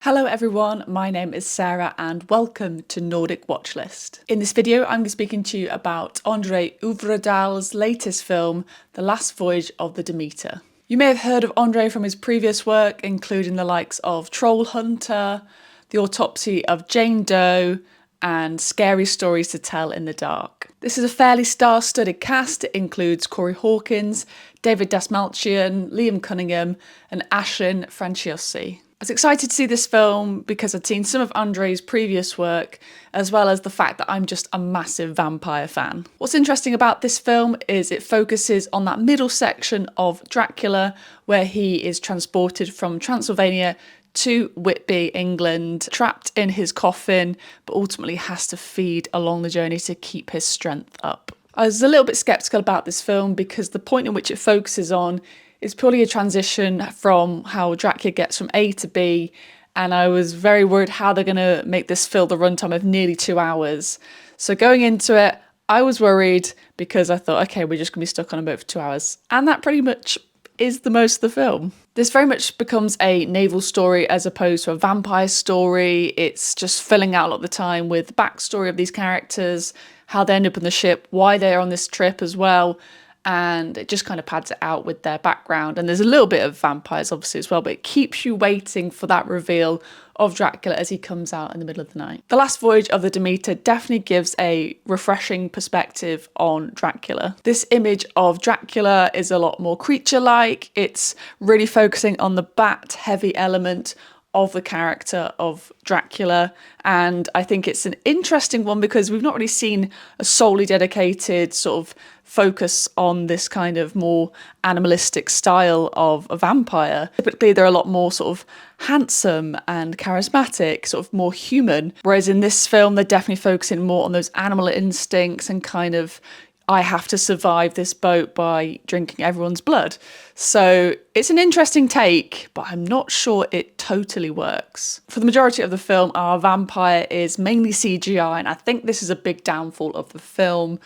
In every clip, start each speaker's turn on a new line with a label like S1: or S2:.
S1: Hello everyone, my name is Sarah and welcome to Nordic Watchlist. In this video I'm going to be speaking to you about André Øvredal's latest film, The Last Voyage of the Demeter. You may have heard of André from his previous work, including the likes of Troll Hunter, The Autopsy of Jane Doe, and Scary Stories to Tell in the Dark. This is a fairly star-studded cast. It includes Corey Hawkins, David Dastmalchian, Liam Cunningham, and Ashlyn Franciossi. I was excited to see this film because I'd seen some of André's previous work, as well as the fact that I'm just a massive vampire fan. What's interesting about this film is it focuses on that middle section of Dracula, where he is transported from Transylvania to Whitby, England, trapped in his coffin, but ultimately has to feed along the journey to keep his strength up. I was a little bit sceptical about this film because the point in which it focuses on is purely a transition from how Dracula gets from A to B, and I was very worried how they're going to make this fill the runtime of nearly 2 hours. So going into it, I was worried because I thought, okay, we're just going to be stuck on a boat for 2 hours. And that pretty much is the most of the film. This very much becomes a naval story as opposed to a vampire story. It's just filling out a lot of the time with the backstory of these characters, how they end up on the ship, why they're on this trip as well. And it just kind of pads it out with their background. And there's a little bit of vampires obviously as well, but it keeps you waiting for that reveal of Dracula as he comes out in the middle of the night. The Last Voyage of the Demeter definitely gives a refreshing perspective on Dracula. This image of Dracula is a lot more creature-like. It's really focusing on the bat-heavy element of the character of Dracula, and I think it's an interesting one because we've not really seen a solely dedicated sort of focus on this kind of more animalistic style of a vampire. Typically they're a lot more sort of handsome and charismatic, sort of more human, whereas in this film they're definitely focusing more on those animal instincts and kind of, I have to survive this boat by drinking everyone's blood. So it's an interesting take, but I'm not sure it totally works. For the majority of the film, our vampire is mainly CGI, and I think this is a big downfall of the film.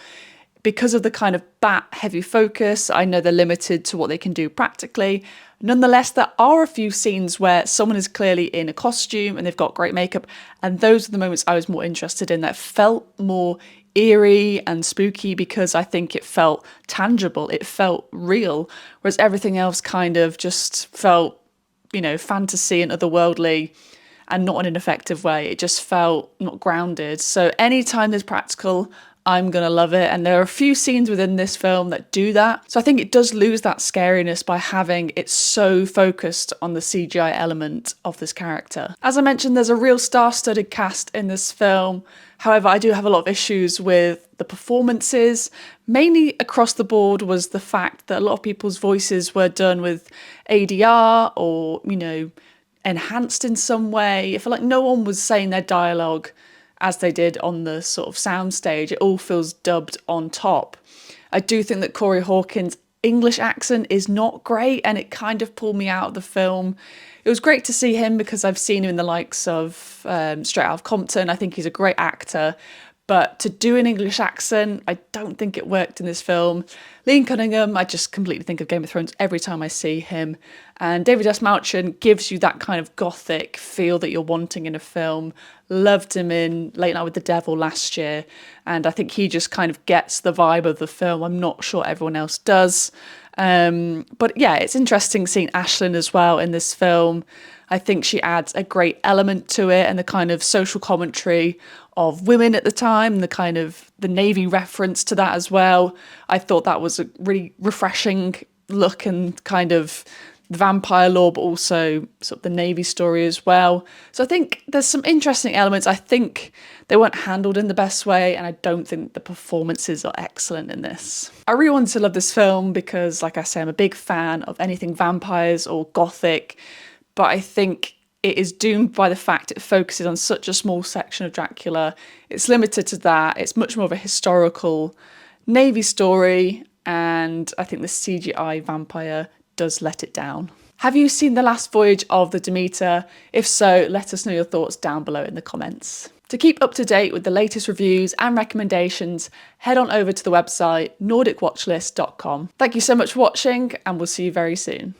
S1: Because of the kind of bat-heavy focus, I know they're limited to what they can do practically. Nonetheless, there are a few scenes where someone is clearly in a costume and they've got great makeup, and those are the moments I was more interested in, that felt more eerie and spooky because I think it felt tangible, it felt real, whereas everything else kind of just felt, you know, fantasy and otherworldly and not in an effective way. It just felt not grounded. So anytime there's practical, I'm gonna love it, and there are a few scenes within this film that do that. So I think it does lose that scariness by having it so focused on the CGI element of this character. As I mentioned, there's a real star-studded cast in this film. However, I do have a lot of issues with the performances. Mainly across the board was the fact that a lot of people's voices were done with ADR or, you know, enhanced in some way. I feel like no one was saying their dialogue as they did on the sort of soundstage. It all feels dubbed on top. I do think that Corey Hawkins' English accent is not great, and it kind of pulled me out of the film. It was great to see him because I've seen him in the likes of Straight Out of Compton. I think he's a great actor, but to do an English accent, I don't think it worked in this film. Liam Cunningham, I just completely think of Game of Thrones every time I see him. And David Dastmalchian gives you that kind of gothic feel that you're wanting in a film. Loved him in Late Night with the Devil last year, and I think he just kind of gets the vibe of the film. I'm not sure everyone else does. But yeah, it's interesting seeing Ashlyn as well in this film. I think she adds a great element to it, and the kind of social commentary of women at the time, the kind of the Navy reference to that as well. I thought that was a really refreshing look and kind of vampire lore, but also sort of the Navy story as well. So I think there's some interesting elements. I think they weren't handled in the best way, and I don't think the performances are excellent in this. I really wanted to love this film because, like I say, I'm a big fan of anything vampires or gothic, but I think it is doomed by the fact it focuses on such a small section of Dracula. It's limited to that. It's much more of a historical Navy story, and I think the CGI vampire does let it down. Have you seen The Last Voyage of the Demeter? If so, let us know your thoughts down below in the comments. To keep up to date with the latest reviews and recommendations, head on over to the website nordicwatchlist.com. Thank you so much for watching, and we'll see you very soon.